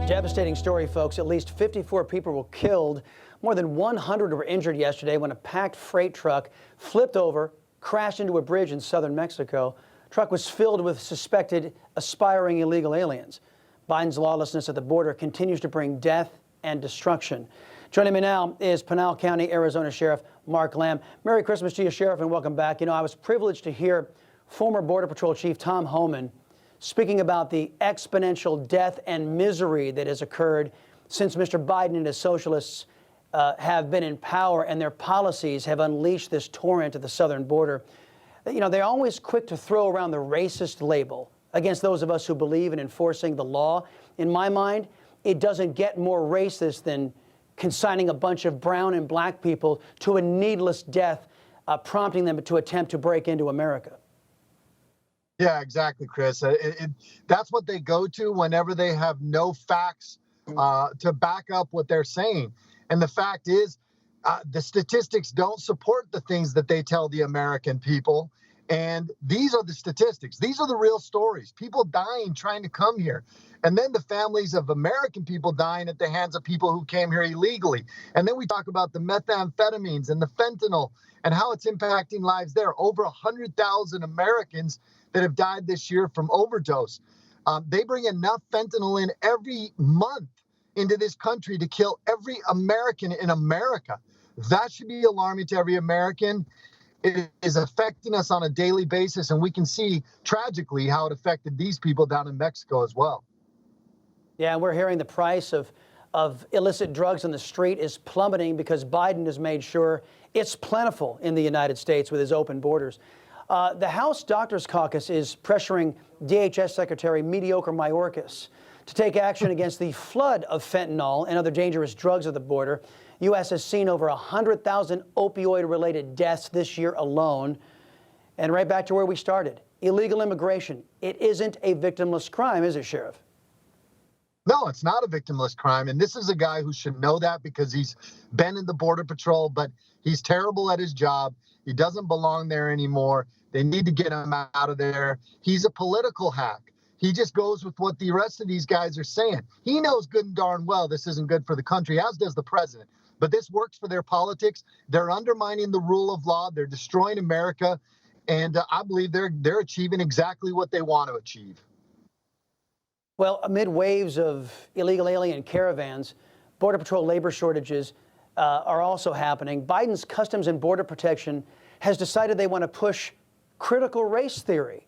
Devastating story, folks. At least 54 people were killed. More than 100 were injured yesterday when a packed freight truck flipped over, crashed into a bridge in southern Mexico. The truck was filled with suspected aspiring illegal aliens. Biden's lawlessness at the border continues to bring death and destruction. Joining me now is Pinal County, Arizona Sheriff Mark Lamb. Merry Christmas to you, Sheriff, and welcome back. You know, I was privileged to hear former Border Patrol Chief Tom Homan speaking about the exponential death and misery that has occurred since Mr. Biden and his socialists have been in power, and their policies have unleashed this torrent at the southern border. You know, they're always quick to throw around the racist label against those of us who believe in enforcing the law. In my mind, it doesn't get more racist than consigning a bunch of brown and black people to a needless death, prompting them to attempt to break into America. Yeah, exactly, Chris. That's what they go to whenever they have no facts to back up what they're saying. And the fact is, the statistics don't support the things that they tell the American people. And these are the statistics. These are the real stories. People dying trying to come here. And then the families of American people dying at the hands of people who came here illegally. And then we talk about the methamphetamines and the fentanyl and how it's impacting lives there. Over 100,000 Americans that have died this year from overdose. They bring enough fentanyl in every month into this country to kill every American in America. That should be alarming to every American. It is affecting us on a daily basis, and we can see tragically how it affected these people down in Mexico as well. Yeah, and we're hearing the price of illicit drugs on the street is plummeting because Biden has made sure it's plentiful in the United States with his open borders. The House Doctors Caucus is pressuring DHS Secretary Mayorkas to take action against the flood of fentanyl and other dangerous drugs at the border. U.S. has seen over 100,000 opioid-related deaths this year alone. And right back to where we started, illegal immigration. It isn't a victimless crime, is it, Sheriff? No, it's not a victimless crime. And this is a guy who should know that because he's been in the Border Patrol, but he's terrible at his job. He doesn't belong there anymore. They need to get him out of there. He's a political hack. He just goes with what the rest of these guys are saying. He knows good and darn well this isn't good for the country, as does the president. But this works for their politics. They're undermining the rule of law. They're destroying America. And I believe they're achieving exactly what they want to achieve. Well, amid waves of illegal alien caravans, Border Patrol labor shortages are also happening. Biden's Customs and Border Protection has decided they want to push critical race theory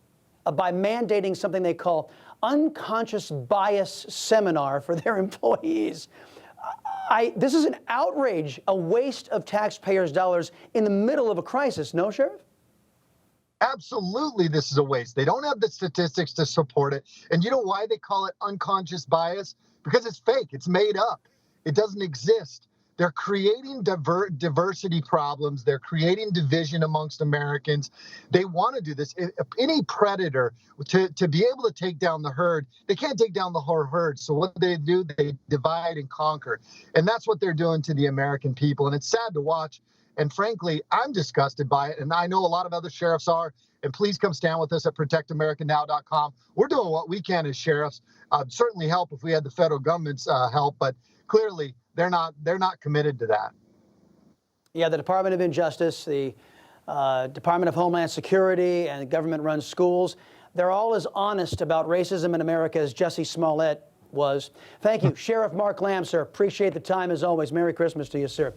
by mandating something they call unconscious bias seminar for their employees. This is an outrage, a waste of taxpayers' dollars in the middle of a crisis, no, Sheriff? Absolutely, this is a waste. They don't have the statistics to support it. And you know why they call it unconscious bias? Because it's fake. It's made up. It doesn't exist. They're creating diversity problems. They're creating division amongst Americans. They want to do this. If any predator, to be able to take down the herd, they can't take down the whole herd. So what they do, they divide and conquer. And that's what they're doing to the American people. And it's sad to watch. And frankly, I'm disgusted by it. And I know a lot of other sheriffs are. And please come stand with us at protectamericanow.com. We're doing what we can as sheriffs. Certainly help if we had the federal government's help. But clearly, they're not committed to that. Yeah, the Department of Injustice, the Department of Homeland Security, and government-run schools, they're all as honest about racism in America as Jussie Smollett was. Thank you, Sheriff Mark Lamb, sir. Appreciate the time as always. Merry Christmas to you, sir.